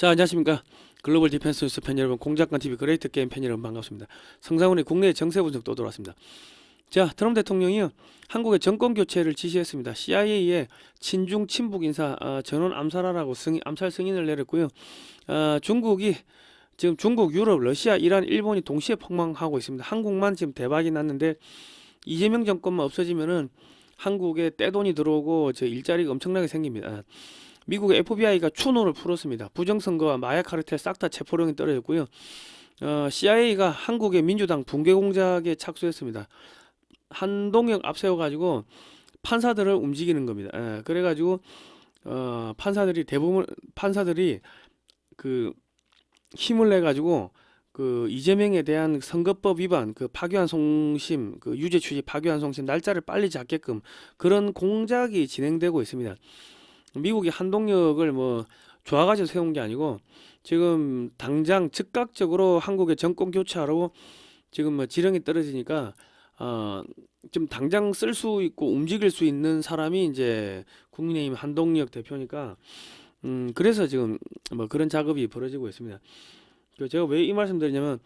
자, 안녕하십니까. 글로벌 디펜스 뉴스 팬 여러분, 공작관TV 그레이트 게임 팬 여러분 반갑습니다. 성상훈의 국내 정세 분석 또 돌아왔습니다. 자, 트럼프 대통령이요, 한국의 정권 교체를 지시했습니다. CIA의 친중 친북 인사 전원 암살하라고 암살 승인을 내렸고요. 중국이 지금 중국, 유럽, 러시아, 이란, 일본이 동시에 폭망하고 있습니다. 한국만 지금 대박이 났는데 이재명 정권만 없어지면은 한국에 떼돈이 들어오고 저 일자리가 엄청나게 생깁니다. 미국의 FBI가 추노를 풀었습니다. 부정선거와 마약 카르텔 싹 다 체포령이 떨어졌고요. CIA가 한국의 민주당 붕괴 공작에 착수했습니다. 한동혁 앞세워가지고 판사들을 움직이는 겁니다. 그래가지고 판사들이 그 힘을 내가지고 그 이재명에 대한 선거법 위반, 그 파기환송심, 그 유죄 취지 파기환송심 날짜를 빨리 잡게끔 그런 공작이 진행되고 있습니다. 미국이 한동력을 뭐 좋아가지고 세운 게 아니고 지금 당장 즉각적으로 한국의 정권 교체하라고 지금 뭐 지령이 떨어지니까 좀 당장 쓸 수 있고 움직일 수 있는 사람이 이제 국민의힘 한동력 대표니까 그래서 지금 뭐 그런 작업이 벌어지고 있습니다. 제가 왜 이 말씀 드리냐면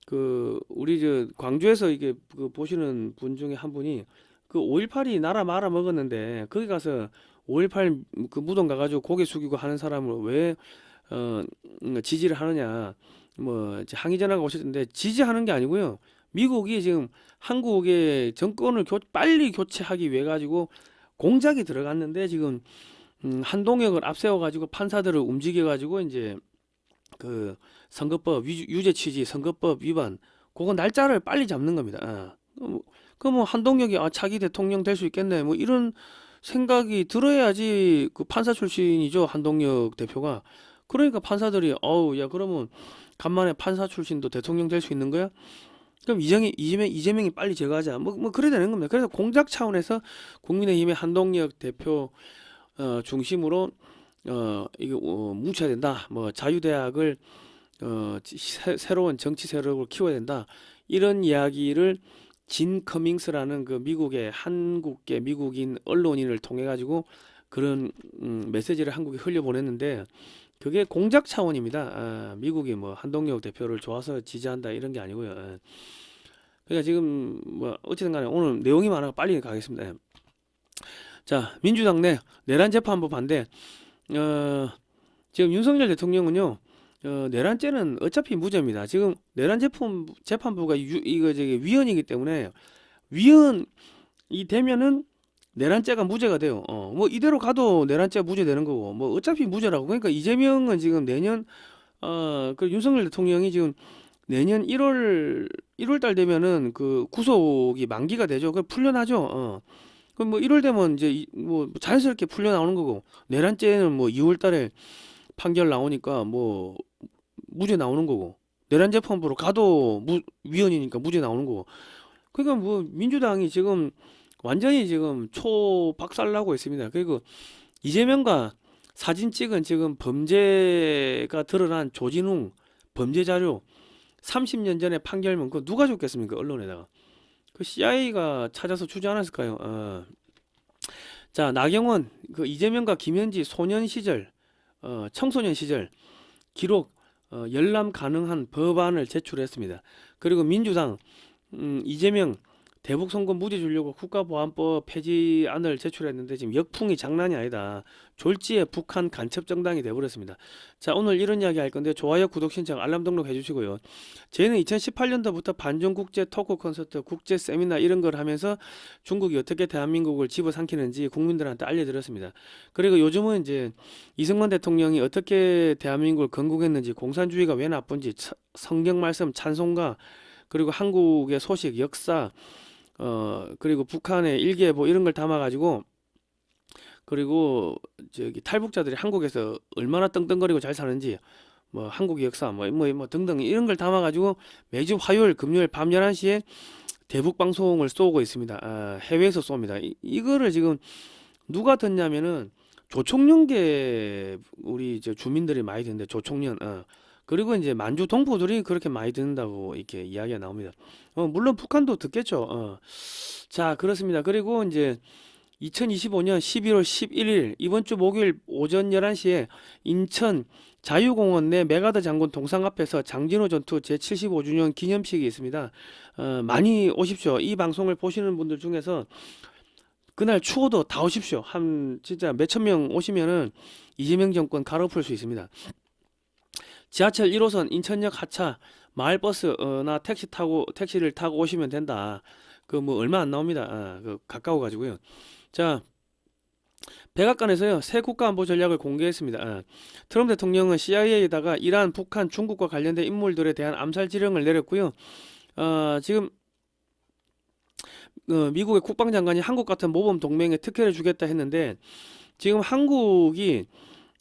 그 우리 저 광주에서 이게 그 보시는 분 중에 한 분이 그 5.18이 나라 말아 먹었는데 거기 가서 5.18 그 무덤 가가지고 고개 숙이고 하는 사람을 왜 지지를 하느냐 뭐 이제 항의 전화가 오셨는데 지지하는 게 아니고요. 미국이 지금 한국의 정권을 빨리 교체하기 위해 가지고 공작이 들어갔는데 지금 한동혁을 앞세워 가지고 판사들을 움직여 가지고 이제 그 선거법 유죄 취지 선거법 위반 그거 날짜를 빨리 잡는 겁니다. 그 뭐 한동혁이 차기 대통령 될 수 있겠네 뭐 이런 생각이 들어야지. 그 판사 출신이죠, 한동혁 대표가. 그러니까 판사들이 어우 야 그러면 간만에 판사 출신도 대통령 될 수 있는 거야? 그럼 이재명이 빨리 제거하자 뭐 그래야 되는 겁니다. 그래서 공작 차원에서 국민의힘의 한동혁 대표 중심으로 이거 뭉쳐야 된다. 뭐 자유대학을 새로운 정치 세력을 키워야 된다. 이런 이야기를 진 커밍스라는 그 미국의 한국계 미국인 언론인을 통해 가지고 그런 메시지를 한국에 흘려보냈는데 그게 공작 차원입니다. 미국이 뭐 한동혁 대표를 좋아서 지지한다 이런 게 아니고요. 그러니까 지금 뭐 어쨌든 간에 오늘 내용이 많아 빨리 가겠습니다. 자, 민주당 내 내란 재판부 반대. 지금 윤석열 대통령은요, 내란죄는 어차피 무죄입니다. 지금 내란 재판부가 이거 저기 위헌이기 때문에 위헌이 되면은 내란죄가 무죄가 돼요. 뭐 이대로 가도 내란죄가 무죄되는 거고, 뭐 어차피 무죄라고. 그러니까 이재명은 지금 내년 그 윤석열 대통령이 지금 내년 1월 달 되면은 그 구속이 만기가 되죠. 그 풀려나죠. 그럼 뭐 1월 되면 이제 뭐 자연스럽게 풀려 나오는 거고, 내란죄는 뭐 2월 달에 판결 나오니까 뭐 무죄 나오는 거고, 내란 재판부로 가도 위헌이니까 무죄 나오는 거고. 그러니까 뭐 민주당이 지금 완전히 지금 초박살나고 있습니다. 그리고 이재명과 사진 찍은 지금 범죄가 드러난 조진웅 범죄 자료 30년 전에 판결문 그거 누가 줬겠습니까? 언론에다가. 그 CIA가 찾아서 주지 않았을까요? 자, 나경원 그 이재명과 김현지 소년 시절 청소년 시절 기록 열람 가능한 법안을 제출했습니다. 그리고 민주당 이재명 대북 선거 무죄 주려고 국가보안법 폐지안을 제출했는데 지금 역풍이 장난이 아니다. 졸지에 북한 간첩 정당이 돼버렸습니다. 자, 오늘 이런 이야기 할 건데 좋아요, 구독, 신청, 알람 등록 해주시고요. 저희는 2018년도부터 반중국제 토크 콘서트, 국제 세미나 이런 걸 하면서 중국이 어떻게 대한민국을 집어삼키는지 국민들한테 알려드렸습니다. 그리고 요즘은 이제 이승만 대통령이 어떻게 대한민국을 건국했는지, 공산주의가 왜 나쁜지, 성경 말씀, 찬송가, 그리고 한국의 소식, 역사, 그리고 북한의 일기예보 이런 걸 담아가지고, 그리고 저기 탈북자들이 한국에서 얼마나 떵떵거리고 잘 사는지, 뭐 한국의 역사, 뭐 등등 이런 걸 담아가지고 매주 화요일, 금요일 밤 11시에 대북 방송을 쏘고 있습니다. 해외에서 쏩니다. 이거를 지금 누가 듣냐면은 조총련계 우리 저 주민들이 많이 듣는데 조총련. 그리고 이제 만주 동포들이 그렇게 많이 듣는다고 이렇게 이야기가 나옵니다. 물론 북한도 듣겠죠. 자, 그렇습니다. 그리고 이제 2025년 11월 11일 이번 주 목요일 오전 11시에 인천 자유공원 내 메가더 장군 동상 앞에서 장진호 전투 제75주년 기념식이 있습니다. 많이 오십시오. 이 방송을 보시는 분들 중에서 그날 추워도 다 오십시오. 한 진짜 몇천 명 오시면은 이재명 정권 가로풀 수 있습니다. 지하철 1호선 인천역 하차 마을버스나 택시를 타고 오시면 된다. 그 뭐 얼마 안 나옵니다. 그 가까워 가지고요. 자, 백악관에서요 새 국가안보 전략을 공개했습니다. 트럼프 대통령은 CIA에다가 이란, 북한, 중국과 관련된 인물들에 대한 암살 지령을 내렸고요. 지금 미국의 국방장관이 한국 같은 모범 동맹에 특혜를 주겠다 했는데 지금 한국이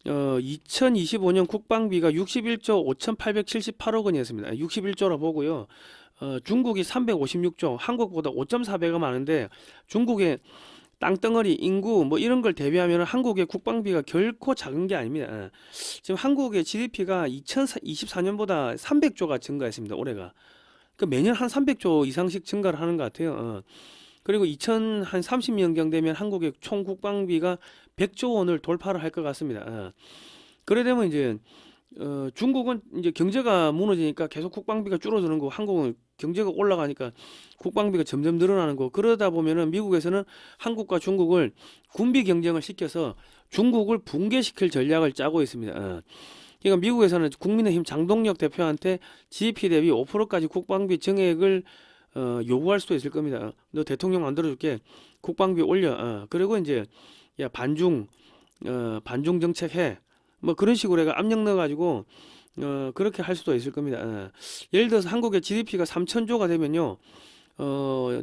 2025년 국방비가 61조 5,878억 원이었습니다. 61조라 보고요. 중국이 356조, 한국보다 5.4배가 많은데 중국의 땅덩어리, 인구 뭐 이런 걸 대비하면 한국의 국방비가 결코 작은 게 아닙니다. 지금 한국의 GDP가 2024년보다 300조가 증가했습니다. 올해가. 그 매년 한 300조 이상씩 증가를 하는 것 같아요. 그리고 2030년경 되면 한국의 총 국방비가 100조 원을 돌파를 할 것 같습니다. 그래 되면 이제 중국은 이제 경제가 무너지니까 계속 국방비가 줄어드는 거고 한국은 경제가 올라가니까 국방비가 점점 늘어나는 거. 그러다 보면은 미국에서는 한국과 중국을 군비 경쟁을 시켜서 중국을 붕괴시킬 전략을 짜고 있습니다. 그러니까 미국에서는 국민의힘 장동혁 대표한테 GDP 대비 5%까지 국방비 증액을 요구할 수도 있을 겁니다. 너 대통령 만들어줄게. 국방비 올려. 그리고 이제 야 반중 정책 해. 뭐 그런 식으로 해가 압력 넣어가지고 그렇게 할 수도 있을 겁니다. 예를 들어서 한국의 GDP가 3천조가 되면요,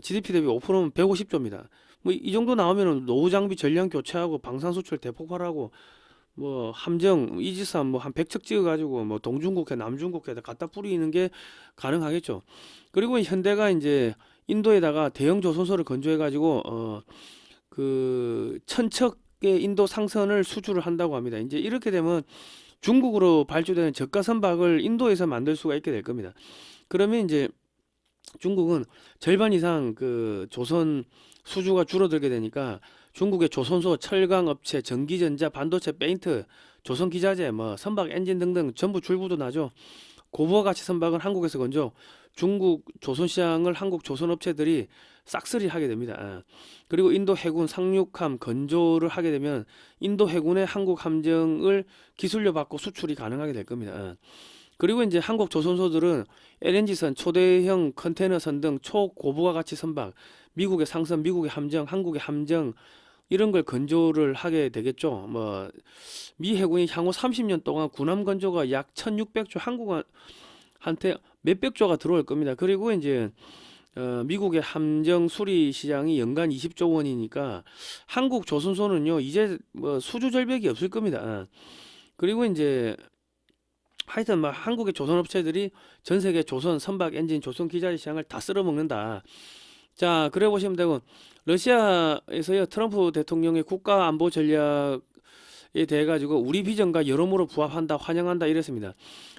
GDP 대비 5%면 150조입니다. 뭐 이 정도 나오면은 노후 장비 전량 교체하고 방산 수출 대폭발하고 뭐 함정 이지스함 뭐 한 100척 찍어가지고 뭐 동중국해 남중국해에다 갖다 뿌리는 게 가능하겠죠. 그리고 현대가 이제 인도에다가 대형 조선소를 건조해가지고 그 천척의 인도 상선을 수주를 한다고 합니다. 이제 이렇게 되면 중국으로 발주되는 저가 선박을 인도에서 만들 수가 있게 될 겁니다. 그러면 이제 중국은 절반 이상 그 조선 수주가 줄어들게 되니까 중국의 조선소, 철강 업체, 전기전자, 반도체, 페인트, 조선 기자재, 뭐 선박 엔진 등등 전부 줄부도 나죠. 고부가 가치 선박은 한국에서 건져 중국 조선 시장을 한국 조선 업체들이 싹쓸이 하게 됩니다. 그리고 인도 해군 상륙함 건조를 하게 되면 인도 해군의 한국 함정을 기술료 받고 수출이 가능하게 될 겁니다. 그리고 이제 한국 조선소들은 LNG선, 초대형 컨테이너선 등 초고부가 가치 선박, 미국의 상선, 미국의 함정, 한국의 함정 이런 걸 건조를 하게 되겠죠. 뭐 미 해군이 향후 30년 동안 군함 건조가 약 1,600조, 한국한테 몇백 조가 들어올 겁니다. 그리고 이제 미국의 함정 수리 시장이 연간 20조 원이니까 한국 조선소는요 이제 뭐 수주 절벽이 없을 겁니다. 그리고 이제 하여튼 막 한국의 조선 업체들이 전 세계 조선 선박 엔진, 조선 기자재 시장을 다 쓸어먹는다. 자, 그래 보시면 되고 러시아에서요 트럼프 대통령의 국가 안보 전략에 대해 가지고 우리 비전과 여러모로 부합한다, 환영한다 이랬습니다.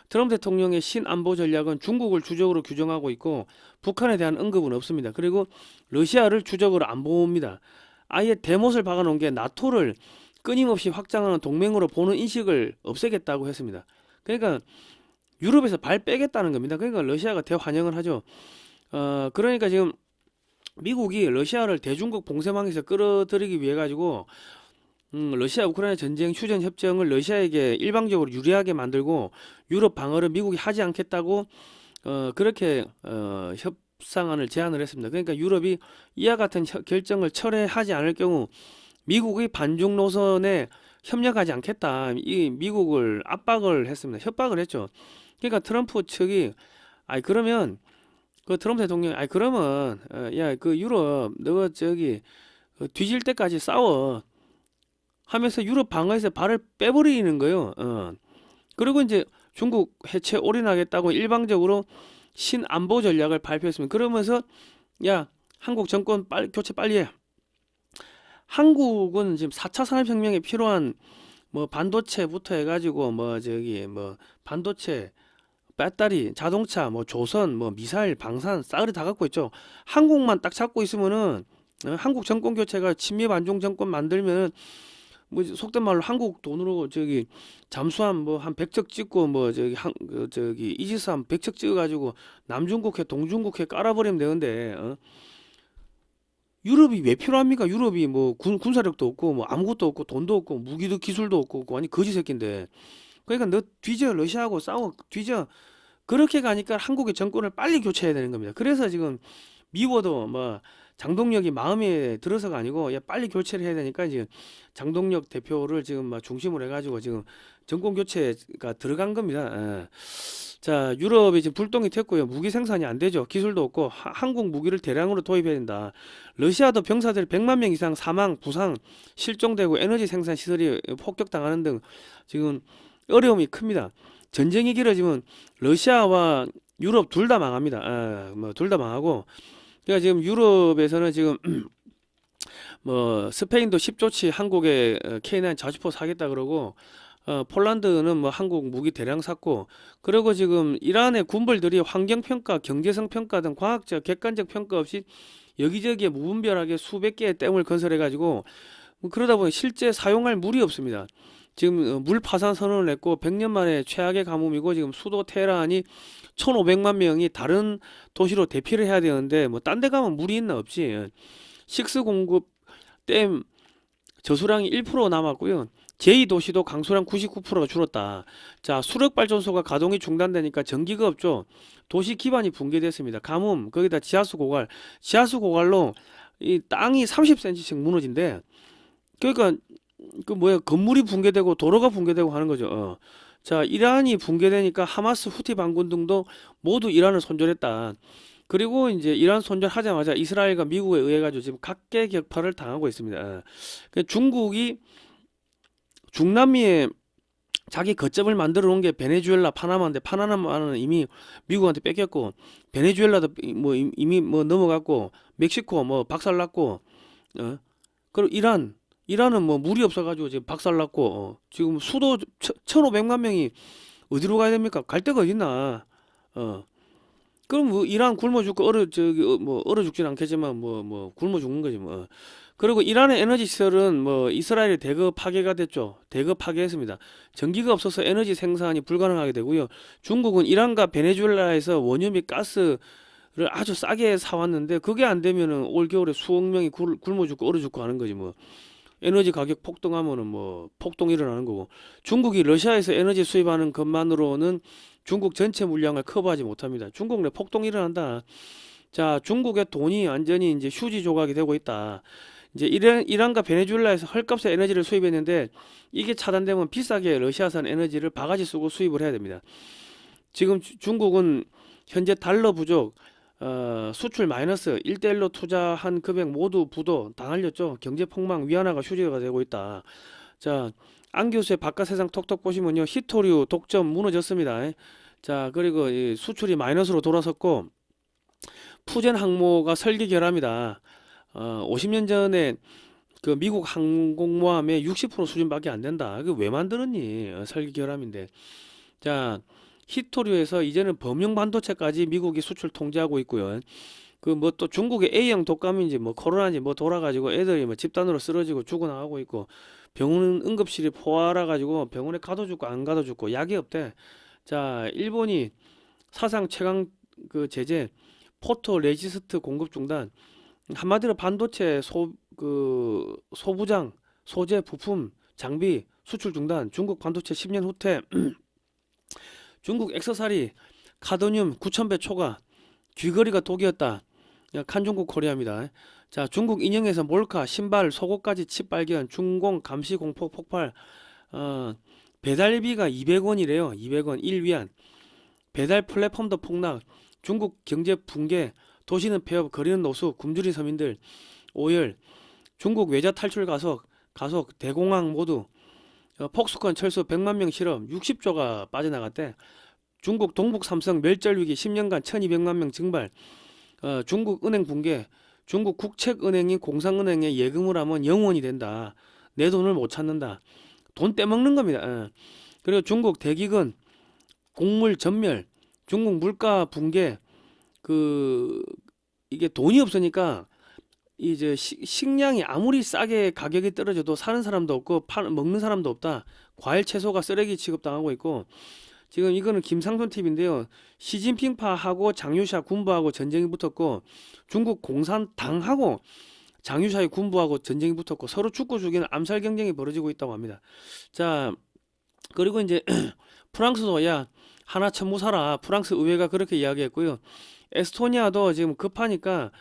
트럼프 대통령의 신안보 전략은 중국을 주적으로 규정하고 있고 북한에 대한 언급은 없습니다. 그리고 러시아를 주적으로 안 봅니다. 아예 대못을 박아놓은 게 나토를 끊임없이 확장하는 동맹으로 보는 인식을 없애겠다고 했습니다. 그러니까 유럽에서 발 빼겠다는 겁니다. 그러니까 러시아가 대환영을 하죠. 그러니까 지금 미국이 러시아를 대중국 봉쇄망에서 끌어들이기 위해 가지고 러시아 우크라이나 전쟁 휴전 협정을 러시아에게 일방적으로 유리하게 만들고 유럽 방어를 미국이 하지 않겠다고 그렇게 협상안을 제안을 했습니다. 그러니까 유럽이 이와 같은 결정을 철회하지 않을 경우 미국의 반중 노선에 협력하지 않겠다. 이 미국을 압박을 했습니다. 협박을 했죠. 그러니까 트럼프 측이 아이 그러면 그 트럼프 대통령 아이 그러면 야 그 유럽 너 저기 뒤질 때까지 싸워 하면서 유럽 방어에서 발을 빼버리는 거예요. 그리고 이제 중국 해체 올인하겠다고 일방적으로 신안보 전략을 발표했습니다. 그러면서 야 한국 정권 교체 빨리 해. 한국은 지금 4차 산업혁명에 필요한 뭐 반도체부터 해가지고 뭐 저기 뭐 반도체, 배터리, 자동차, 뭐 조선, 뭐 미사일, 방산 싸그리 다 갖고 있죠. 한국만 딱 잡고 있으면은 한국 정권 교체가 친미 반중 정권 만들면 뭐 속된 말로 한국 돈으로 저기 잠수함 뭐 한 100척 찍고 뭐 저기 저기 이지스함 100척 찍어 가지고 남중국해 동중국해 깔아버리면 되는데 유럽이 왜 필요합니까? 유럽이 뭐 군사력도 없고 뭐 아무것도 없고 돈도 없고 무기도 기술도 없고 아니 거지 새끼인데. 그러니까 너 뒤져 러시아하고 싸워 뒤져. 그렇게 가니까 한국의 정권을 빨리 교체해야 되는 겁니다. 그래서 지금 미워도 뭐 장동혁이 마음에 들어서가 아니고 야 빨리 교체를 해야 되니까 지금 장동혁 대표를 지금 막 중심으로 해가지고 지금 정권 교체가 들어간 겁니다. 예. 자, 유럽이 지금 불똥이 튀었고요. 무기 생산이 안 되죠. 기술도 없고 한국 무기를 대량으로 도입해야 된다. 러시아도 병사들 100만 명 이상 사망, 부상, 실종되고 에너지 생산 시설이 폭격당하는 등 지금 어려움이 큽니다. 전쟁이 길어지면 러시아와 유럽 둘 다 망합니다. 뭐 둘 다 망하고 그러니까 지금 유럽에서는 지금 뭐 스페인도 10조치 한국에 K9 자주포 사겠다 그러고 폴란드는 뭐 한국 무기 대량 샀고 그리고 지금 이란의 군벌들이 환경평가, 경제성 평가 등 과학적 객관적 평가 없이 여기저기에 무분별하게 수백 개의 댐을 건설해 가지고 뭐 그러다 보니 실제 사용할 물이 없습니다. 지금 물 파산 선언을 냈고 100년 만에 최악의 가뭄이고 지금 수도 테헤란이 1,500만 명이 다른 도시로 대피를 해야 되는데 뭐 딴 데 가면 물이 있나 없지. 식수 공급 댐 저수량이 1% 남았고요. 제2도시도 강수량 99%가 줄었다. 자, 수력발전소가 가동이 중단되니까 전기가 없죠. 도시 기반이 붕괴됐습니다. 가뭄, 거기다 지하수 고갈, 지하수 고갈로 이 땅이 30cm씩 무너진대. 그러니까 그 뭐야 건물이 붕괴되고 도로가 붕괴되고 하는 거죠. 자, 이란이 붕괴되니까 하마스 후티 반군 등도 모두 이란을 손절했다. 그리고 이제 이란 손절하자마자 이스라엘과 미국에 의해 가지고 지금 각계격파를 당하고 있습니다. 중국이 중남미에 자기 거점을 만들어 놓은 게 베네수엘라, 파나마인데 파나마는 이미 미국한테 뺏겼고 베네수엘라도 뭐 이미 뭐 넘어갔고 멕시코 뭐 박살났고 그리고 이란은 뭐 물이 없어가지고 지금 박살났고 지금 수도 1,500만 명이 어디로 가야 됩니까? 갈 데가 어딨나? 그럼 뭐 이란 굶어 죽고 뭐 얼어 죽진 않겠지만 뭐 굶어 죽는 거지 뭐. 그리고 이란의 에너지 시설은 뭐 이스라엘이 대거 파괴가 됐죠. 대거 파괴했습니다. 전기가 없어서 에너지 생산이 불가능하게 되고요. 중국은 이란과 베네수엘라에서 원유 및 가스를 아주 싸게 사왔는데 그게 안 되면은 올 겨울에 수억 명이 굶어 죽고 얼어 죽고 하는 거지 뭐. 에너지 가격 폭등하면은 뭐 폭동 일어나는 거고 중국이 러시아에서 에너지 수입하는 것만으로는 중국 전체 물량을 커버하지 못합니다. 중국 내 폭동 일어난다. 자, 중국의 돈이 완전히 이제 휴지 조각이 되고 있다. 이제 이란과 베네수엘라에서 헐값에 에너지를 수입했는데 이게 차단되면 비싸게 러시아산 에너지를 바가지 쓰고 수입을 해야 됩니다. 지금 중국은 현재 달러 부족, 수출 마이너스, 1대1로 투자한 금액 모두 부도 다 날렸죠. 경제 폭망, 위안화가 휴지가 되고 있다. 자, 안 교수의 바깥 세상 톡톡 보시면요. 히토류 독점 무너졌습니다. 자, 그리고 이 수출이 마이너스로 돌아섰고 푸젠 항모가 설계 결함이다. 50년 전에 그 미국 항공모함의 60% 수준밖에 안 된다. 그 왜 만들었니? 설계 결함인데. 자, 히토류에서 이제는 범용 반도체까지 미국이 수출 통제하고 있고요. 그 뭐 또 중국의 A형 독감인지 뭐 코로나인지 뭐 돌아가지고 애들이 뭐 집단으로 쓰러지고 죽어나가고 있고 병원 응급실이 포화라 가지고 병원에 가도 죽고 안 가도 죽고 약이 없대. 자, 일본이 사상 최강 그 제재 포토 레지스트 공급 중단. 한마디로 반도체 소부장, 소재, 부품, 장비 수출 중단. 중국 반도체 10년 후퇴. 중국 액세서리 카드뮴 9,000배 초과. 귀걸이가 독이었다. 칸중국 코리아입니다. 자, 중국 인형에서 몰카, 신발, 속옷까지 칩 발견. 중공 감시 공포 폭발. 배달비가 200원이래요. 200원 1위안. 배달 플랫폼도 폭락. 중국 경제 붕괴. 도시는 폐업, 거리는 노수, 굶주린 서민들, 오열, 중국 외자 탈출 가속, 대공황 모두, 폭스콘 철수 100만 명 실업, 60조가 빠져나갔대. 중국 동북 삼성 멸절 위기 10년간 1200만 명 증발, 중국 은행 붕괴, 중국 국책은행이 공상은행에 예금을 하면 영원이 된다. 내 돈을 못 찾는다. 돈 떼먹는 겁니다. 그리고 중국 대기근, 곡물 전멸, 중국 물가 붕괴, 이게 돈이 없으니까 이제 식량이 아무리 싸게 가격이 떨어져도 사는 사람도 없고 먹는 사람도 없다. 과일 채소가 쓰레기 취급당하고 있고, 지금 이거는 김상돈 팁인데요. 시진핑파하고 장유샤 군부하고 전쟁이 붙었고, 중국 공산당하고 장유샤의 군부하고 전쟁이 붙었고, 서로 죽고 죽이는 암살 경쟁이 벌어지고 있다고 합니다. 자, 그리고 이제 프랑스도 야 하나 천무 사라, 프랑스 의회가 그렇게 이야기했고요. 에스토니아도 지금 급하니까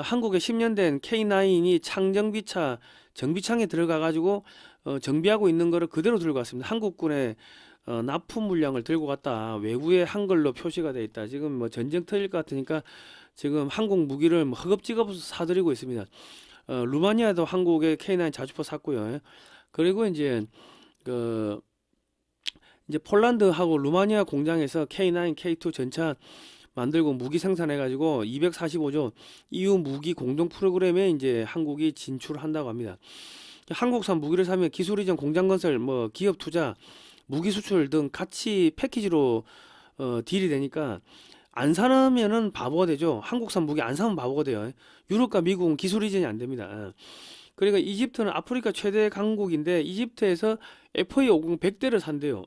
한국에 10년 된 K9이 창정비차 정비창에 들어가 가지고 정비하고 있는 거를 그대로 들고 왔습니다. 한국군의 납품 물량을 들고 갔다. 외구에 한글로 표시가 돼 있다. 지금 뭐 전쟁터일 것 같으니까 지금 한국 무기를 뭐 허겁지겁 사들이고 있습니다. 루마니아도 한국에 K9 자주포 샀고요. 그리고 그 이제 폴란드하고 루마니아 공장에서 K9, K2 전차 만들고 무기 생산해 가지고 245조 EU 무기 공동 프로그램에 이제 한국이 진출한다고 합니다. 한국산 무기를 사면 기술 이전, 공장 건설, 뭐 기업 투자, 무기 수출 등 같이 패키지로 딜이 되니까 안 사면은 바보가 되죠. 한국산 무기 안 사면 바보가 돼요. 유럽과 미국은 기술 이전이 안 됩니다. 그러니까 이집트는 아프리카 최대 강국인데 이집트에서 FA50 100대를 산대요.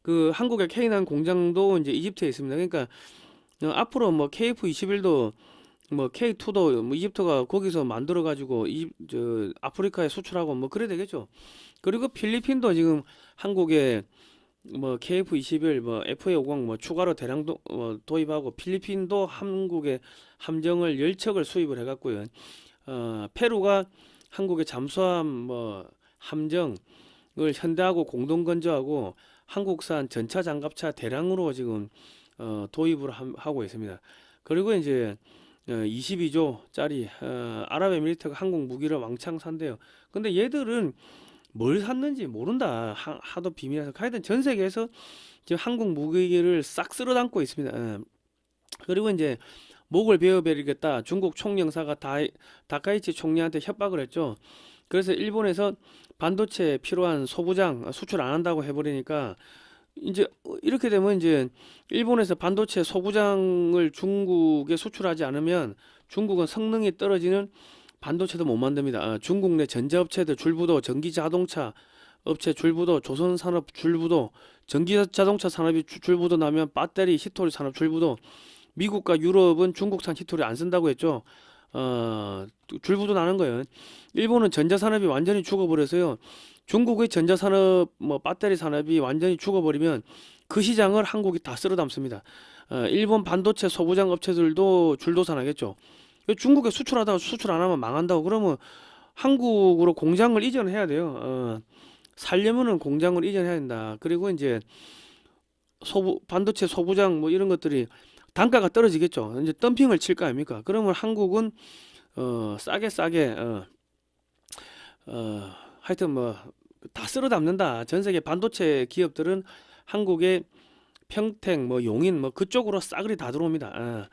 그 한국의 K9 공장도 이제 이집트에 있습니다. 그러니까 앞으로 뭐 KF21도 뭐 K2도 뭐 이집트가 거기서 만들어 가지고 아프리카에 수출하고 뭐 그래야 되겠죠. 그리고 필리핀도 지금 한국에 뭐 KF21 뭐 FA50 뭐 추가로 대량 도입하고, 필리핀도 한국에 함정을 10척을 수입을 해 갖고요. 페루가 한국의 잠수함 뭐 함정을 현대하고 공동 건조하고 한국산 전차 장갑차 대량으로 지금 도입을 하고 있습니다. 그리고 이제 22조짜리 아랍에미리트가 한국 무기를 왕창 산대요. 근데 얘들은 뭘 샀는지 모른다. 하도 비밀해서. 하여튼 전 세계에서 지금 한국 무기를 싹 쓸어 담고 있습니다. 그리고 이제 목을 베어버리겠다. 중국 총영사가 다카이치 총리한테 협박을 했죠. 그래서 일본에서 반도체에 필요한 소부장 수출 안 한다고 해버리니까 이제 이렇게 되면 이제 일본에서 반도체 소부장을 중국에 수출하지 않으면 중국은 성능이 떨어지는 반도체도 못 만듭니다. 중국 내 전자업체들 줄부도, 전기자동차 업체 줄부도, 조선산업 줄부도, 전기자동차 산업이 줄부도 나면 배터리, 히토리 산업 줄부도, 미국과 유럽은 중국산 히토리 안 쓴다고 했죠. 줄부도 나는 거예요. 일본은 전자산업이 완전히 죽어버려서요. 중국의 전자산업, 뭐 배터리 산업이 완전히 죽어버리면 그 시장을 한국이 다 쓸어 담습니다. 일본 반도체 소부장 업체들도 줄도산하겠죠. 중국에 수출하다가 수출 안 하면 망한다고 그러면 한국으로 공장을 이전해야 돼요. 살려면은 공장을 이전해야 된다. 그리고 이제 반도체 소부장 뭐 이런 것들이 단가가 떨어지겠죠. 이제 덤핑을 칠 거 아닙니까? 그러면 한국은 싸게 하여튼 뭐 다 쓸어 담는다. 전 세계 반도체 기업들은 한국의 평택, 뭐 용인, 뭐 그쪽으로 싸그리 다 들어옵니다.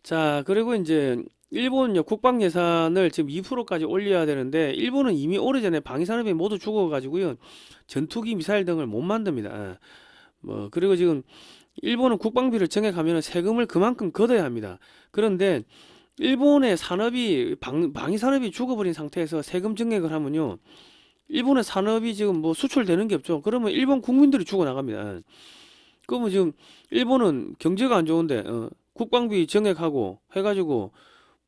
자, 그리고 이제 일본요 국방 예산을 지금 2%까지 올려야 되는데 일본은 이미 오래전에 방위산업이 모두 죽어가지고요 전투기, 미사일 등을 못 만듭니다. 뭐 그리고 지금 일본은 국방비를 정액하면 세금을 그만큼 걷어야 합니다. 그런데 일본의 산업이 방위 산업이 죽어버린 상태에서 세금 정액을 하면요 일본의 산업이 지금 뭐 수출되는 게 없죠. 그러면 일본 국민들이 죽어나갑니다. 그러면 지금 일본은 경제가 안 좋은데 국방비 정액하고 해가지고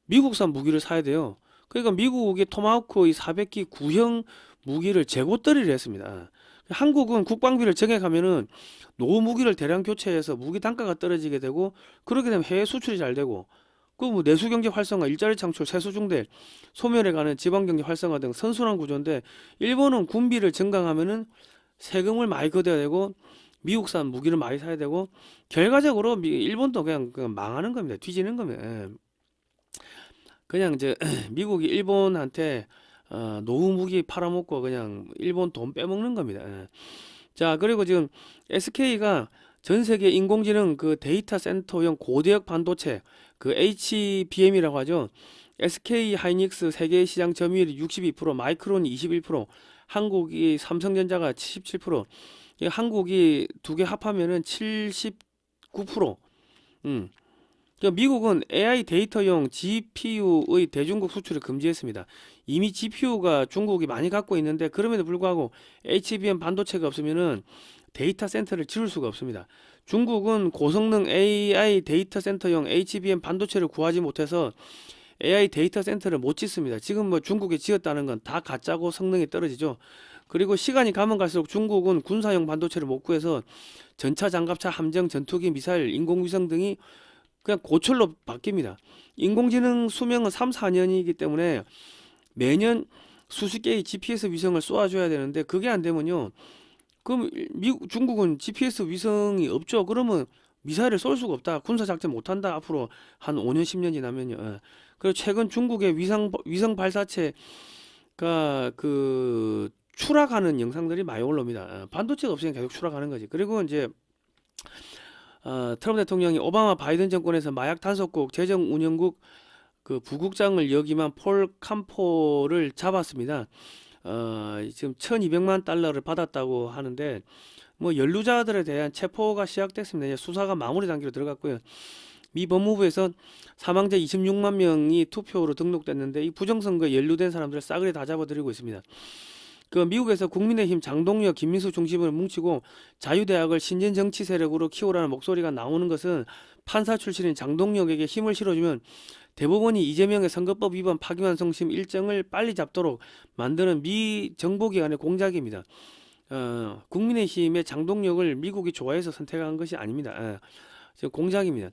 미국산 무기를 사야 돼요. 그러니까 미국이 토마호크 이 400기 구형 무기를 재고떨이를 했습니다. 한국은 국방비를 정액하면은 노후 무기를 대량 교체해서 무기 단가가 떨어지게 되고, 그렇게 되면 해외 수출이 잘 되고, 그 뭐 내수 경제 활성화, 일자리 창출, 세수 중대, 소멸해 가는 지방 경제 활성화 등 선순환 구조인데, 일본은 군비를 증강하면은 세금을 많이 걷어야 되고 미국산 무기를 많이 사야 되고, 결과적으로 일본도 그냥 망하는 겁니다. 뒤지는 겁니다. 그냥 이제 미국이 일본한테 노후 무기 팔아먹고 그냥 일본 돈 빼먹는 겁니다. 자, 그리고 지금 SK가 전 세계 인공지능 그 데이터 센터용 고대역 반도체 그 HBM이라고 하죠. SK 하이닉스 세계 시장 점유율이 62%, 마이크론이 21%, 한국이 삼성전자가 77%, 한국이 두 개 합하면은 79%. 미국은 AI 데이터용 GPU의 대중국 수출을 금지했습니다. 이미 GPU가 중국이 많이 갖고 있는데 그럼에도 불구하고 HBM 반도체가 없으면은 데이터 센터를 지을 수가 없습니다. 중국은 고성능 AI 데이터 센터용 HBM 반도체를 구하지 못해서 AI 데이터 센터를 못 짓습니다. 지금 뭐 중국에 지었다는 건 다 가짜고 성능이 떨어지죠. 그리고 시간이 가면 갈수록 중국은 군사용 반도체를 못 구해서 전차, 장갑차, 함정, 전투기, 미사일, 인공위성 등이 그냥 고철로 바뀝니다. 인공지능 수명은 3, 4년이기 때문에 매년 수십 개의 GPS 위성을 쏘아줘야 되는데 그게 안 되면요. 그럼 중국은 GPS 위성이 없죠. 그러면 미사일을 쏠 수가 없다. 군사작전 못한다. 앞으로 한 5년, 10년 지나면요. 예. 그리고 최근 중국의 위성 발사체가 그 추락하는 영상들이 많이 올라옵니다. 반도체가 없으니까 계속 추락하는 거지. 그리고 이제 트럼프 대통령이 오바마 바이든 정권에서 마약 단속국 재정 운영국 그 부국장을 역임한 폴 캄포를 잡았습니다. 지금 1200만 달러를 받았다고 하는데 뭐 연루자들에 대한 체포가 시작됐습니다. 이제 수사가 마무리 단계로 들어갔고요. 미 법무부에서 사망자 26만 명이 투표로 등록됐는데 이 부정선거에 연루된 사람들을 싸그리 다 잡아들이고 있습니다. 그 미국에서 국민의힘 장동혁, 김민수 중심으로 뭉치고 자유대학을 신진 정치 세력으로 키우라는 목소리가 나오는 것은 판사 출신인 장동혁에게 힘을 실어주면 대법원이 이재명의 선거법 위반 파기환송심 일정을 빨리 잡도록 만드는 미 정보기관의 공작입니다. 국민의힘의 장동혁을 미국이 좋아해서 선택한 것이 아닙니다. 지금 공작입니다.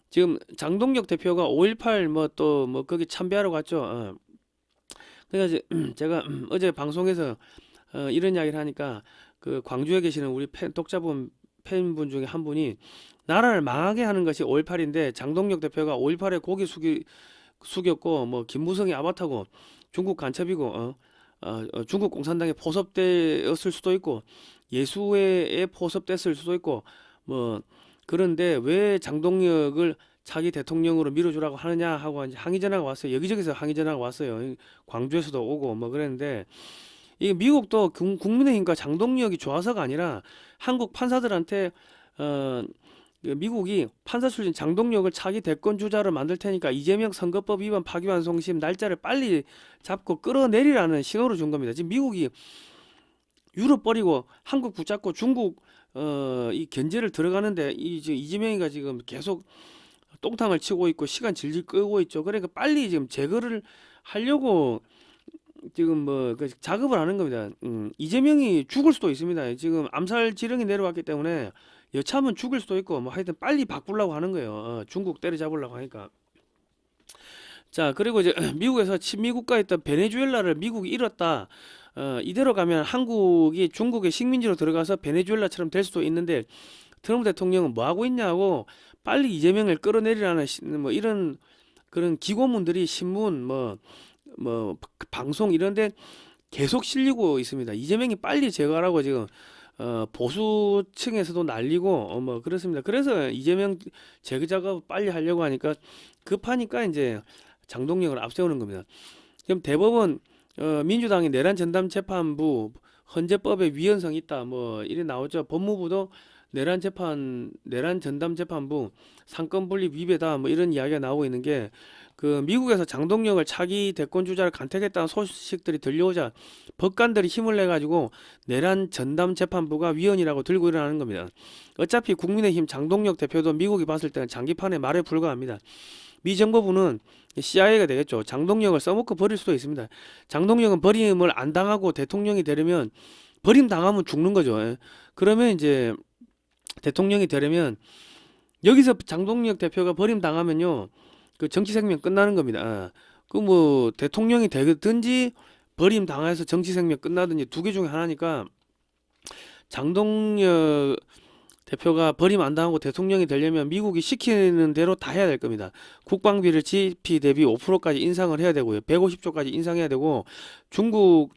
지금 장동혁 대표가 5.18 뭐 또 뭐 거기 참배하러 갔죠. 그래서 제가 어제 방송에서 이런 이야기를 하니까 그 광주에 계시는 우리 독자분 팬분 중에 한 분이 나라를 망하게 하는 것이 5.18인데 장동혁 대표가 5.18에 고개 숙였고 뭐 김무성이 아바타고 중국 간첩이고 중국 공산당에 포섭되었을 수도 있고 예수회에 포섭됐을 수도 있고 뭐 그런데 왜 장동혁을 차기 대통령으로 밀어주라고 하느냐 하고 이제 항의 전화가 왔어요. 여기저기서 항의 전화가 왔어요. 광주에서도 오고 뭐 그랬는데 이 미국도 국민의힘과 장동혁이 좋아서가 아니라 한국 판사들한테 미국이 판사 출신 장동혁을 차기 대권 주자로 만들 테니까 이재명 선거법 위반 파기환송심 날짜를 빨리 잡고 끌어내리라는 신호를 준 겁니다. 지금 미국이 유럽 버리고 한국 붙잡고 중국 이 견제를 들어가는데 이재명이가 지금 계속 똥탕을 치고 있고 시간 질질 끄고 있죠. 그러니까 빨리 지금 제거를 하려고 지금 뭐그 작업을 하는 겁니다. 이재명이 죽을 수도 있습니다. 지금 암살 지령이 내려왔기 때문에 여차하면 죽을 수도 있고 뭐 하여튼 빨리 바꾸려고 하는 거예요. 중국 때려잡으려고 하니까. 자, 그리고 이제 미국에서 친미 국가였던 베네수엘라를 미국이 잃었다. 이대로 가면 한국이 중국의 식민지로 들어가서 베네수엘라처럼 될 수도 있는데 트럼프 대통령은 뭐 하고 있냐고 빨리 이재명을 끌어내리라는 뭐 이런 그런 기고문들이 신문 뭐 방송 이런데 계속 실리고 있습니다. 이재명이 빨리 제거하라고 지금 보수층에서도 날리고 뭐 그렇습니다. 그래서 이재명 제거 작업 빨리 하려고 하니까 급하니까 이제 장동혁을 앞세우는 겁니다. 지금 대법원 민주당이 내란 전담 재판부 헌재법에 위헌성이 있다 뭐 이래 나오죠. 법무부도 내란 전담 재판부 상권 분립 위배다 뭐 이런 이야기가 나오고 있는 게 그 미국에서 장동혁을 차기 대권 주자를 간택했다는 소식들이 들려오자 법관들이 힘을 내 가지고 내란 전담 재판부가 위헌이라고 들고 일어나는 겁니다. 어차피 국민의힘 장동혁 대표도 미국이 봤을 때는 장기판에 말에 불과합니다. 미 정보부는 CIA가 되겠죠. 장동혁을 써먹고 버릴 수도 있습니다. 장동혁은 버림을 안 당하고 대통령이 되려면 버림 당하면 죽는 거죠. 그러면 이제 대통령이 되려면 여기서 장동혁 대표가 버림 당하면요 그 정치 생명 끝나는 겁니다. 그 뭐 대통령이 되든지 버림 당해서 정치 생명 끝나든지 두 개 중에 하나니까 장동혁 대표가 버림 안 당하고 대통령이 되려면 미국이 시키는 대로 다 해야 될 겁니다. 국방비를 GDP 대비 5%까지 인상을 해야 되고요. 150조까지 인상해야 되고 중국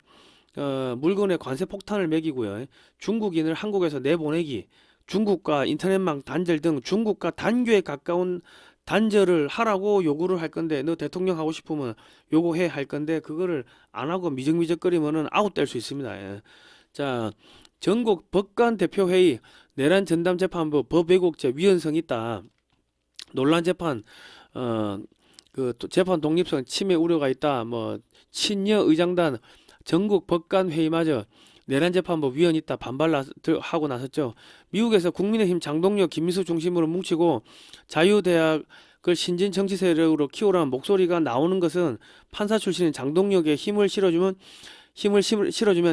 물건에 관세 폭탄을 매기고요. 중국인을 한국에서 내보내기 중국과 인터넷망 단절 등 중국과 단교에 가까운 단절을 하라고 요구를 할 건데 너 대통령 하고 싶으면 요구해 할 건데 그거를 안 하고 미적미적거리면은 아웃될 수 있습니다. 자, 전국 법관 대표회의 내란 전담 재판부 법 왜곡죄 위헌성 있다. 논란 재판, 또 재판 독립성 침해 우려가 있다. 뭐 친여 의장단 전국 법관 회의마저 내란 재판부 위원 있다 반발하고 나섰죠. 미국에서 국민의힘 장동혁, 김민수 중심으로 뭉치고 자유대학을 신진 정치 세력으로 키우라는 목소리가 나오는 것은 판사 출신인 장동혁에 힘을 실어주면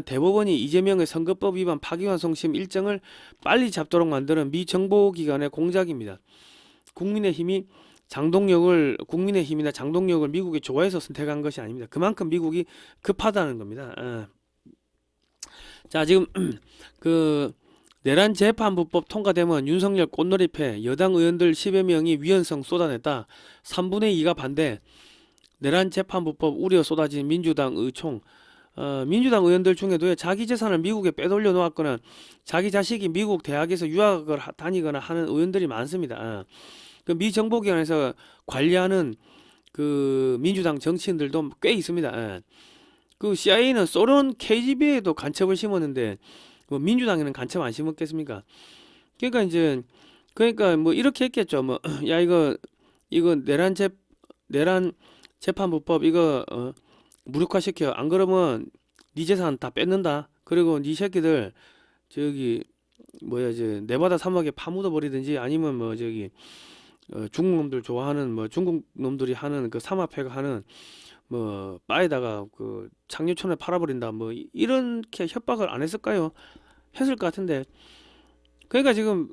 대법원이 이재명의 선거법 위반 파기환송심 일정을 빨리 잡도록 만드는 미 정보기관의 공작입니다. 국민의힘이나 장동혁을 미국이 좋아해서 선택한 것이 아닙니다. 그만큼 미국이 급하다는 겁니다. 자, 지금 그 내란 재판부법 통과되면 윤석열 꽃놀이패 여당 의원들 10여 명이 위헌성 쏟아냈다. 3분의 2가 반대. 내란 재판부법 우려 쏟아진 민주당 의총. 민주당 의원들 중에도 자기 재산을 미국에 빼돌려 놓았거나 자기 자식이 미국 대학에서 유학을 다니거나 하는 의원들이 많습니다. 그 미 정보기관에서 관리하는 그 민주당 정치인들도 꽤 있습니다. 그 CIA는 소련 KGB에도 간첩을 심었는데 뭐 민주당에는 간첩 안 심었겠습니까? 그러니까 뭐 이렇게 했겠죠. 뭐 야 이거 내란 재판부법 이거 무력화시켜. 안 그러면 네 재산 다 뺏는다. 그리고 네 새끼들 저기 뭐야 이제 네바다 사막에 파묻어 버리든지 아니면 뭐 저기 중국 놈들 좋아하는 뭐 중국 놈들이 하는 그 삼합회가 하는 뭐 바에다가 그 창녀촌에 팔아버린다 뭐 이렇게 협박을 안 했을까요? 했을 것 같은데 그러니까 지금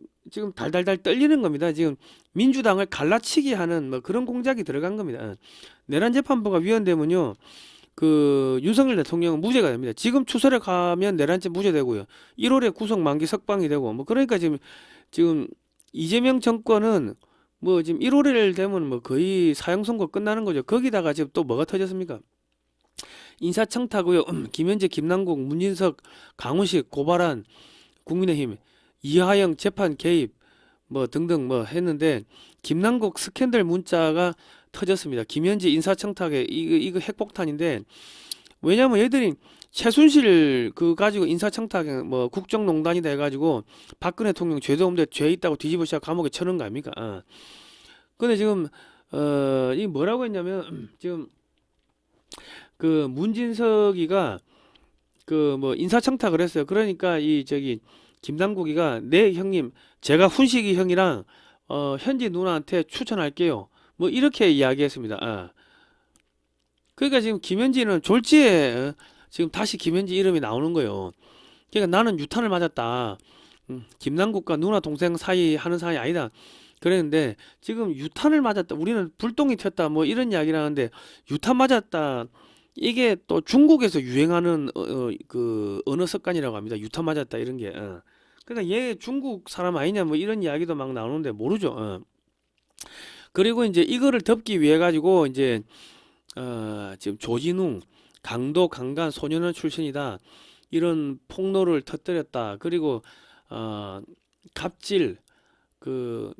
달달달 떨리는 겁니다. 지금 민주당을 갈라치기 하는 뭐 그런 공작이 들어간 겁니다. 내란 재판부가 위헌되면요 그 윤석열 대통령은 무죄가 됩니다. 지금 추설에 가면 내란죄 무죄되고요. 1월에 구속 만기 석방이 되고 뭐 그러니까 지금 이재명 정권은 뭐 지금 1월일 되면 뭐 거의 사형 선고 끝나는 거죠. 거기다가 지금 또 뭐가 터졌습니까? 인사청탁고요. 김현재, 김남국, 문진석, 강훈식 고발한 국민의힘 이하영 재판 개입 뭐 등등 뭐 했는데 김남국 스캔들 문자가 터졌습니다. 김현재 인사청탁에 이거 핵폭탄인데 왜냐면 얘들이 최순실 그 가지고 인사청탁에 뭐 국정농단이다 해가지고 박근혜 대통령 죄도 없는데 죄 있다고 뒤집어 씌워 감옥에 쳐넣은 거 아닙니까? 근데 지금 이 뭐라고 했냐면 지금 그 문진석이가 그 뭐 인사청탁을 했어요. 그러니까 이 저기 김남국이가 네 형님 제가 훈식이 형이랑 현지 누나한테 추천할게요. 뭐 이렇게 이야기했습니다. 그러니까 지금 김현지는 졸지에 지금 다시 김현지 이름이 나오는 거예요. 그러니까 나는 유탄을 맞았다. 김남국과 누나 동생 사이 하는 사이 아니다. 그랬는데 지금 유탄을 맞았다. 우리는 불똥이 튀었다. 뭐 이런 이야기를 하는데 유탄 맞았다. 이게 또 중국에서 유행하는 그 언어 습관이라고 합니다. 유탄 맞았다 이런 게. 그러니까 얘 중국 사람 아니냐 뭐 이런 이야기도 막 나오는데 모르죠. 그리고 이제 이거를 덮기 위해 가지고 이제 지금 조진웅 강도 강간 소년원 출신이다 이런 폭로를 터뜨렸다. 그리고 갑질 그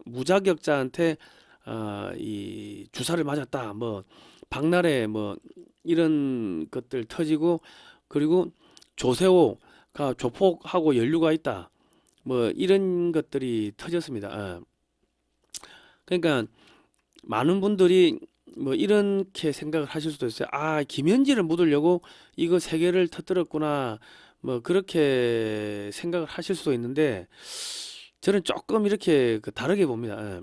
무자격자한테 이 주사를 맞았다. 뭐 박날에 뭐 이런 것들 터지고 그리고 조세호가 조폭하고 연루가 있다. 뭐 이런 것들이 터졌습니다. 그러니까 많은 분들이 뭐 이렇게 생각을 하실 수도 있어요. 김현지를 묻으려고 이거 세 개를 터뜨렸구나. 뭐 그렇게 생각을 하실 수도 있는데 저는 조금 이렇게 다르게 봅니다.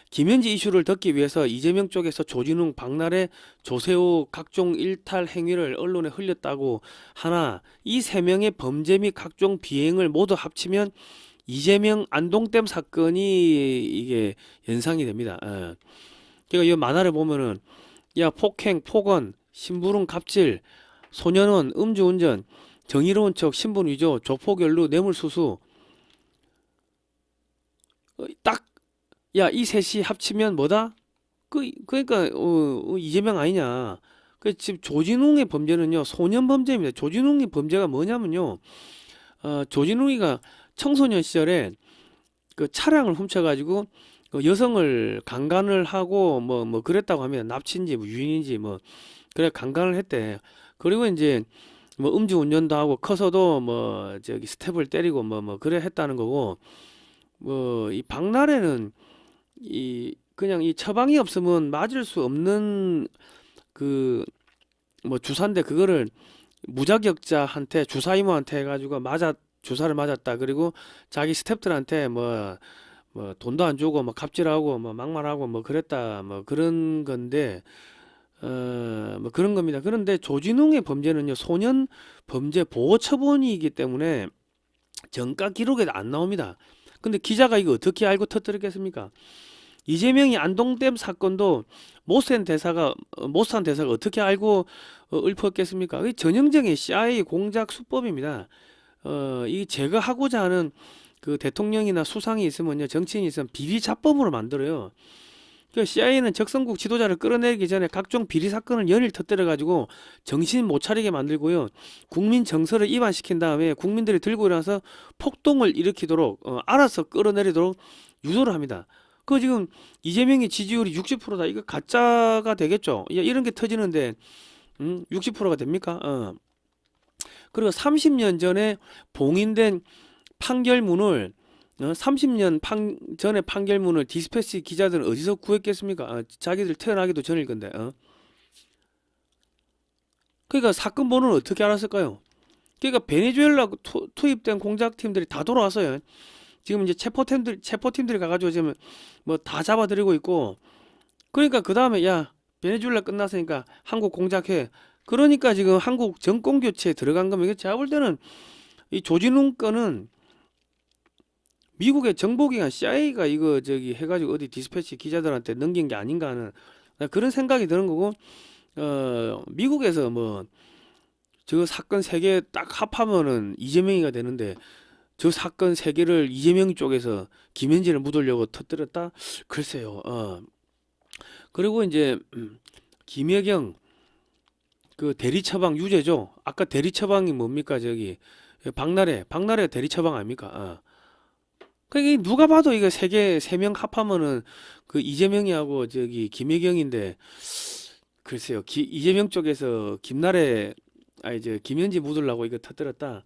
김현지 이슈를 덮기 위해서 이재명 쪽에서 조진웅, 박날의 조세호 각종 일탈 행위를 언론에 흘렸다고 하나 이 세 명의 범죄 및 각종 비행을 모두 합치면 이재명 안동댐 사건이 이게 연상이 됩니다. 그러니까 이 만화를 보면은 야 폭행, 폭언, 심부름, 갑질, 소년원, 음주운전, 정의로운 척, 신분 위조, 조폭 연루, 뇌물수수 딱 야 이 셋이 합치면 뭐다? 그러니까 이재명 아니냐? 그 지금 조진웅의 범죄는요 소년 범죄입니다. 조진웅의 범죄가 뭐냐면요, 조진웅이가 청소년 시절에 그 차량을 훔쳐가지고 그 여성을 강간을 하고 뭐 그랬다고 합니다. 납치인지 뭐 유인인지 뭐 그래 강간을 했대. 그리고 이제 뭐 음주운전도 하고 커서도 뭐 저기 스텝을 때리고 뭐 그래 했다는 거고. 뭐 이 박나래는 이 그냥 이 처방이 없으면 맞을 수 없는 그 뭐 주사인데 그거를 무자격자한테 주사 이모한테 해가지고 주사를 맞았다. 그리고 자기 스태프들한테 뭐 돈도 안 주고 뭐 갑질하고 뭐 막말하고 뭐 그랬다. 뭐 그런 건데 뭐 그런 겁니다. 그런데 조진웅의 범죄는요, 소년 범죄 보호 처분이기 때문에 정가 기록에 안 나옵니다. 근데 기자가 이거 어떻게 알고 터뜨렸겠습니까? 이재명이 안동댐 사건도 못산 대사가 어떻게 알고 읊었겠습니까? 이 전형적인 CIA 공작 수법입니다. 이 제거하고자 하는 그 대통령이나 수상이 있으면요, 정치인이 있으면 비리 자법으로 만들어요. 그 CIA는 적성국 지도자를 끌어내리기 전에 각종 비리 사건을 연일 터뜨려 가지고 정신 못 차리게 만들고요, 국민 정서를 이반시킨 다음에 국민들이 들고 일어나서 폭동을 일으키도록 알아서 끌어내리도록 유도를 합니다. 그 지금 이재명의 지지율이 60%다. 이거 가짜가 되겠죠? 야, 이런 게 터지는데 60%가 됩니까? 그리고 30년 전에 봉인된 판결문을 30년 전에 판결문을 디스패치 기자들은 어디서 구했겠습니까? 자기들 태어나기도 전일 건데. 그러니까 사건 번호는 어떻게 알았을까요? 그러니까 베네수엘라 투입된 공작팀들이 다 돌아왔어요. 지금 이제 체포팀들이 가가지고 지금 뭐 다 잡아들이고 있고, 그러니까 그 다음에 야, 베네수엘라 끝났으니까 한국 공작해. 그러니까 지금 한국 정권 교체에 들어간 겁니다. 제가 볼 때는 이 조진웅 건은 미국의 정보기관 CIA가 이거 저기 해가지고 어디 디스패치 기자들한테 넘긴 게 아닌가 하는 그런 생각이 드는 거고, 미국에서 뭐 저 사건 세 개 딱 합하면은 이재명이가 되는데 저 사건 세 개를 이재명 쪽에서 김현진을 묻으려고 터뜨렸다? 글쎄요. 그리고 이제 김혜경 그 대리 처방 유죄죠. 아까 대리 처방이 뭡니까? 저기 박나래 대리 처방 아닙니까? 그게 누가 봐도 이거 세 명 합하면은 그 이재명이하고 저기 김혜경인데, 글쎄요. 이재명 쪽에서 아니 저 김현지 묻으려고 이거 터뜨렸다.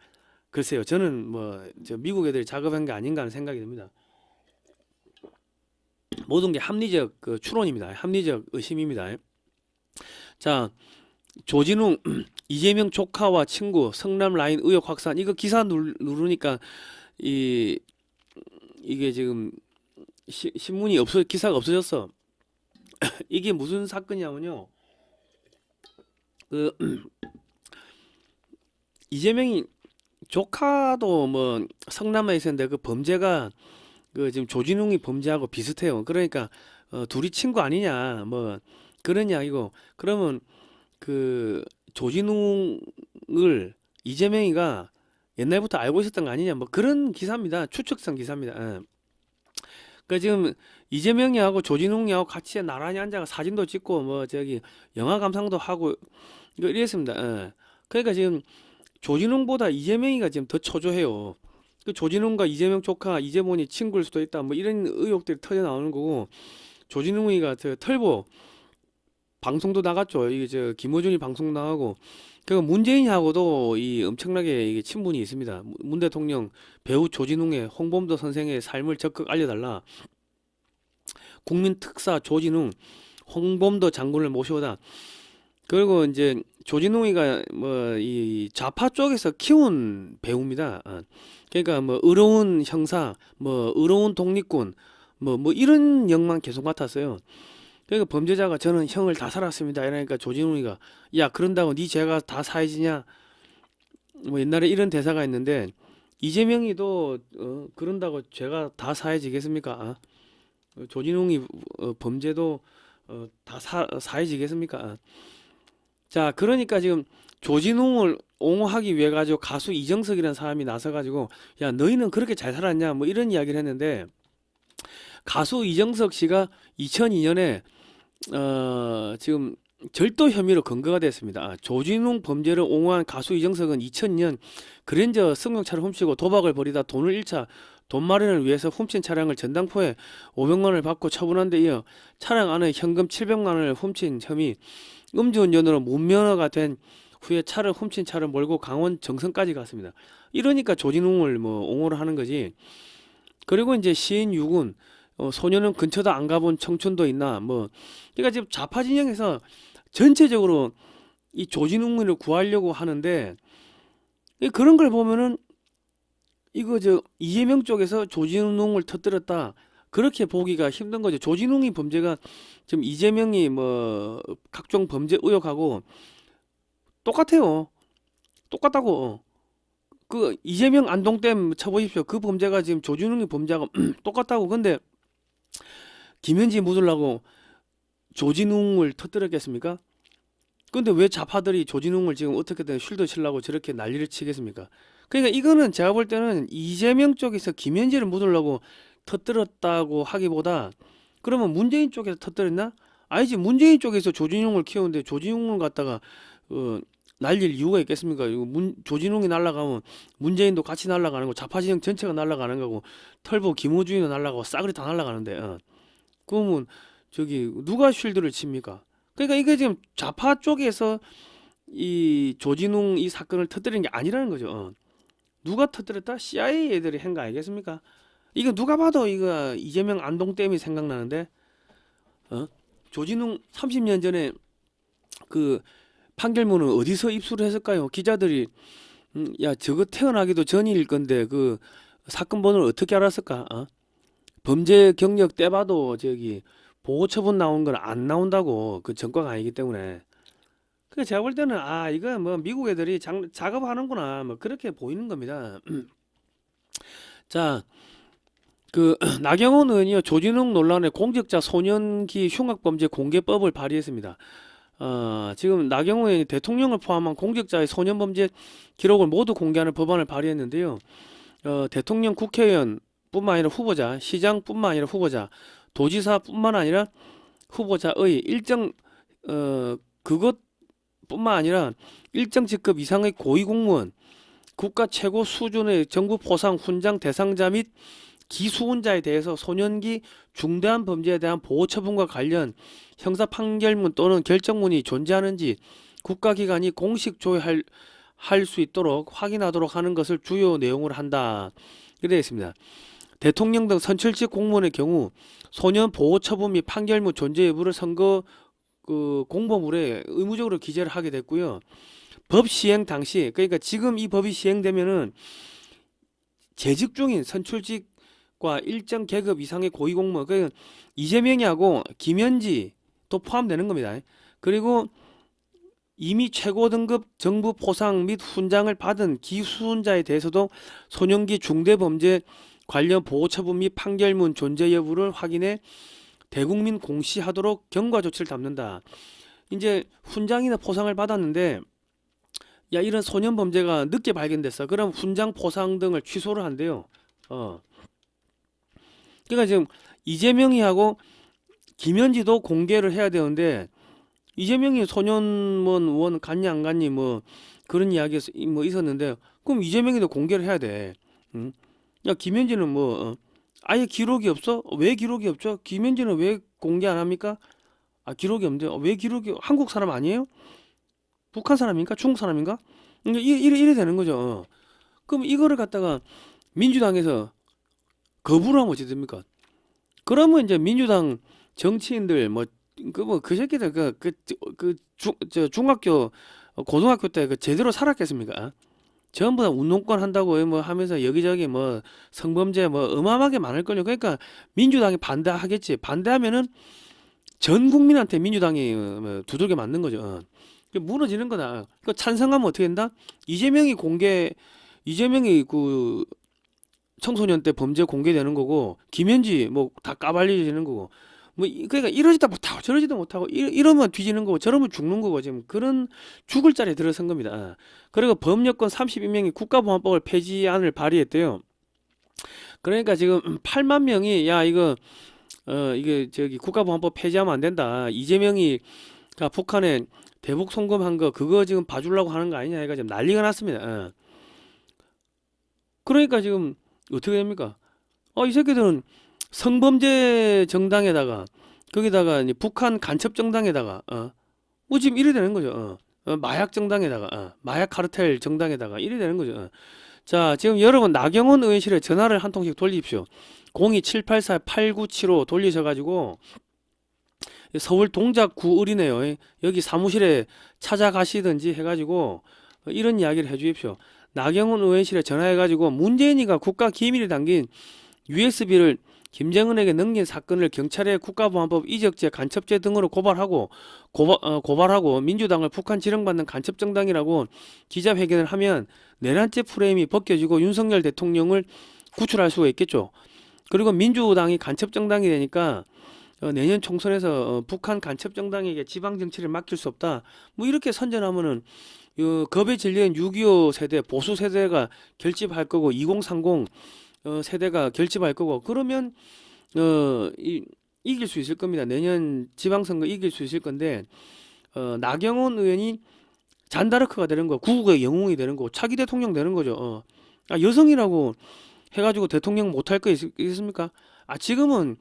글쎄요. 저는 뭐 저 미국 애들이 작업한 게 아닌가 하는 생각이 듭니다. 모든 게 합리적 그 추론입니다. 합리적 의심입니다. 자, 조진웅 이재명 조카와 친구 성남 라인 의혹 확산, 이거 기사 누르니까 이 이게 지금 신문이 기사가 없어졌어. 이게 무슨 사건이냐면요, 그 이재명이 조카도 뭐 성남에 있었는데 그 범죄가 그 지금 조진웅이 범죄하고 비슷해요. 그러니까 둘이 친구 아니냐 뭐 그런 이야기고, 그러면 그 조진웅을 이재명이가 옛날부터 알고 있었던 거 아니냐 뭐 그런 기사입니다. 추측성 기사입니다. 그 지금 이재명이하고 조진웅이하고 같이 나란히 앉아가 사진도 찍고 뭐 저기 영화 감상도 하고 이거 이랬습니다. 그러니까 지금 조진웅보다 이재명이가 지금 더 초조해요. 그 조진웅과 이재명 조카 이재mon이 친구일 수도 있다 뭐 이런 의혹들이 터져 나오는 거고, 조진웅이가 저 털보 방송도 나갔죠. 이게 저 김어준이 방송 나가고, 그 문재인하고도 이 엄청나게 이게 친분이 있습니다. 문 대통령 배우 조진웅의 홍범도 선생의 삶을 적극 알려달라. 국민 특사 조진웅 홍범도 장군을 모셔오다. 그리고 이제 조진웅이가 뭐 이 좌파 쪽에서 키운 배우입니다. 그러니까 뭐 의로운 형사, 뭐 의로운 독립군, 뭐 이런 역만 계속 맡았어요. 그러니까 범죄자가 저는 형을 다 살았습니다. 이러니까 조진웅이가 야, 그런다고 네 죄가 다 사해지냐? 뭐 옛날에 이런 대사가 있는데, 이재명이도 그런다고 죄가 다 사해지겠습니까? 조진웅이 범죄도 다 사해지겠습니까? 자, 그러니까 지금 조진웅을 옹호하기 위해 가지고 가수 이정석이라는 사람이 나서 가지고 야, 너희는 그렇게 잘 살았냐? 뭐 이런 이야기를 했는데, 가수 이정석 씨가 2002년에 지금 절도 혐의로 검거가 됐습니다. 조진웅 범죄를 옹호한 가수 이정석은 2000년 그랜저 승용차를 훔치고 도박을 벌이다 돈을 잃자 돈 마련을 위해서 훔친 차량을 전당포에 500만 원을 받고 처분한 데 이어 차량 안에 현금 700만 원을 훔친 혐의, 음주운전으로 무면허가 된 후에 훔친 차를 몰고 강원 정선까지 갔습니다. 이러니까 조진웅을 뭐 옹호를 하는 거지. 그리고 이제 시인 유군, 소년은 근처도 안 가본 청춘도 있나, 뭐, 그러니까 지금 좌파 진영에서 전체적으로 이 조진웅을 구하려고 하는데, 그런 걸 보면은 이거 저 이재명 쪽에서 조진웅을 터뜨렸다. 그렇게 보기가 힘든 거죠. 조진웅이 범죄가 지금 이재명이 뭐 각종 범죄 의혹하고 똑같아요. 똑같다고. 그 이재명 안동댐 쳐보십시오. 그 범죄가 지금 조진웅이 범죄하고 똑같다고. 근데 김현지 묻으려고 조진웅을 터뜨렸겠습니까? 근데 왜 좌파들이 조진웅을 지금 어떻게든 쉴드 치려고 저렇게 난리를 치겠습니까? 그러니까 이거는 제가 볼 때는 이재명 쪽에서 김현지를 묻으려고 터뜨렸다고 하기보다, 그러면 문재인 쪽에서 터뜨렸나? 아니지, 문재인 쪽에서 조진웅을 키우는데 조진웅을 갖다가 날릴 이유가 있겠습니까? 이거 조진웅이 날아가면 문재인도 같이 날아가는 거, 좌파 진영 전체가 날아가는 거고, 털보 김호준이도 날아가고 싸그리 다 날아가는데, 그러면 저기 누가 쉴드를 칩니까? 그러니까 이게 지금 좌파 쪽에서 이 조진웅 이 사건을 터뜨리는 게 아니라는 거죠. 누가 터뜨렸다? CIA 애들이 한 거 아니겠습니까? 이거 누가 봐도 이거 이재명 안동댐이 생각나는데, 조진웅 30년 전에 그 판결문은 어디서 입수를 했을까요? 기자들이 야 저거 태어나기도 전일 건데 그 사건 번호를 어떻게 알았을까? 범죄 경력 떼봐도 저기 보고 처분 나온 건 안 나온다고. 그 전과가 아니기 때문에. 그 제가 볼 때는 이거 뭐 미국 애들이 작업하는구나 뭐 그렇게 보이는 겁니다. 자, 그 나경원 의원이요, 조진웅 논란의 공직자 소년기 흉악범죄 공개법을 발의했습니다. 지금 나경원 의원이 대통령을 포함한 공직자의 소년범죄 기록을 모두 공개하는 법안을 발의했는데요. 대통령, 국회의원뿐만 아니라 후보자, 시장뿐만 아니라 후보자, 도지사뿐만 아니라 후보자의 일정 그것뿐만 아니라 일정 직급 이상의 고위공무원, 국가 최고 수준의 정부 포상 훈장 대상자 및 기수훈자에 대해서 소년기 중대한 범죄에 대한 보호 처분과 관련 형사 판결문 또는 결정문이 존재하는지 국가기관이 공식 조회할 수 있도록 확인하도록 하는 것을 주요 내용으로 한다. 이렇게 되어 있습니다. 대통령 등 선출직 공무원의 경우 소년 보호 처분 및 판결문 존재 여부를 선거 공보물에 의무적으로 기재를 하게 됐고요. 법 시행 당시, 그러니까 지금 이 법이 시행되면은 재직 중인 선출직과 일정 계급 이상의 고위공무원, 그러니까 이재명이하고 김현지도 포함되는 겁니다. 그리고 이미 최고 등급 정부 포상 및 훈장을 받은 기수훈자에 대해서도 소년기 중대범죄 관련 보호 처분 및 판결문 존재 여부를 확인해 대국민 공시하도록 경과 조치를 담는다. 이제 훈장이나 포상을 받았는데 야 이런 소년 범죄가 늦게 발견됐어. 그럼 훈장 포상 등을 취소를 한대요. 그러니까 지금 이재명이 하고 김현지도 공개를 해야 되는데 이재명이 소년원 갔냐 안 갔니 뭐 그런 이야기 뭐 있었는데 그럼 이재명이도 공개를 해야 돼. 야 김현지는 뭐 아예 기록이 없어? 왜 기록이 없죠? 김현지는 왜 공개 안 합니까? 기록이 없는데 왜 기록이 한국 사람 아니에요? 북한 사람인가? 중국 사람인가? 그러니까 이래 되는 거죠. 그럼 이거를 갖다가 민주당에서 거부를 하면 어찌 됩니까? 그러면 이제 민주당 정치인들 그 새끼들 중학교 고등학교 때 제대로 살았겠습니까? 전부 다 운동권 한다고 뭐 하면서 여기저기 뭐 성범죄 뭐 어마어마하게 많을걸요. 그러니까 민주당이 반대하겠지. 반대하면은 전 국민한테 민주당이 두들겨 맞는 거죠. 무너지는 거다. 찬성하면 어떻게 된다? 이재명이 그 청소년 때 범죄 공개되는 거고, 김현지 뭐 다 까발려지는 거고, 그러니까 이러지도 못하고 저러지도 못하고 이러면 뒤지는 거고 저러면 죽는 거고 지금 그런 죽을 자리에 들어선 겁니다. 그리고 법여권 32명이 국가보안법을 폐지안을 발의했대요. 그러니까 지금 8만 명이 야 이게 저기 국가보안법 폐지하면 안 된다. 이재명이 북한에 대북 송금한 거 그거 지금 봐주려고 하는 거 아니냐 해가 지금 난리가 났습니다. 그러니까 지금 어떻게 됩니까? 이 새끼들은 성범죄 정당에다가 거기다가 이제 북한 간첩 정당에다가 뭐 지금 이래 되는 거죠. 마약 정당에다가 마약 카르텔 정당에다가 이래 되는 거죠. 자, 지금 여러분 나경원 의원실에 전화를 한 통씩 돌리십시오. 02784-8975 돌리셔가지고 서울 동작구 을이네요. 여기 사무실에 찾아가시든지 해가지고 이런 이야기를 해주십시오. 나경원 의원실에 전화해가지고 문재인이가 국가 기밀이 담긴 USB를 김정은에게 넘긴 사건을 경찰에 국가보안법 이적죄 간첩죄 등으로 고발하고 민주당을 북한 지령받는 간첩정당이라고 기자회견을 하면 내란죄 프레임이 벗겨지고 윤석열 대통령을 구출할 수가 있겠죠. 그리고 민주당이 간첩정당이 되니까 내년 총선에서 북한 간첩정당에게 지방정치를 맡길 수 없다. 뭐 이렇게 선전하면은 겁에 질린 6.25 세대 보수 세대가 결집할 거고 2030 세대가 결집할 거고 그러면 이길 수 있을 겁니다. 내년 지방선거 이길 수 있을 건데 나경원 의원이 잔다르크가 되는 거, 구국의 영웅이 되는 거, 차기 대통령 되는 거죠. 여성이라고 해가지고 대통령 못할 거 있습니까? 지금은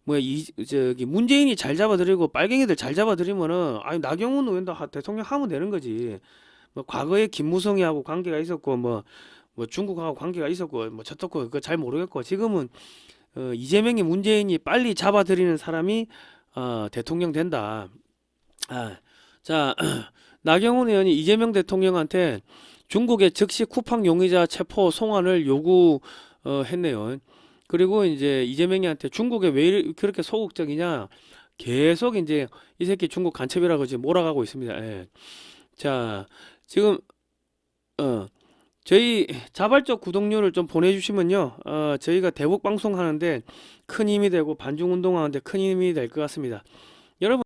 뭐야 저기 문재인이 잘 잡아들이고 빨갱이들 잘 잡아들이면은 나경원 의원도 대통령 하면 되는 거지. 뭐 과거에 김무성이하고 관계가 있었고 뭐 중국하고 관계가 있었고 뭐 저떻고 그거 잘 모르겠고 지금은 이재명이 문재인이 빨리 잡아들이는 사람이 대통령 된다. 자 나경원 의원이 이재명 대통령한테 중국의 즉시 쿠팡 용의자 체포 송환을 요구했네요. 그리고 이제 이재명이한테 중국에 왜 그렇게 소극적이냐 계속 이제 이 새끼 중국 간첩이라고 지금 몰아가고 있습니다. 예. 자 지금 저희 자발적 구독료를 좀 보내주시면요 저희가 대북 방송 하는데 큰 힘이 되고 반중 운동하는데 큰 힘이 될 것 같습니다.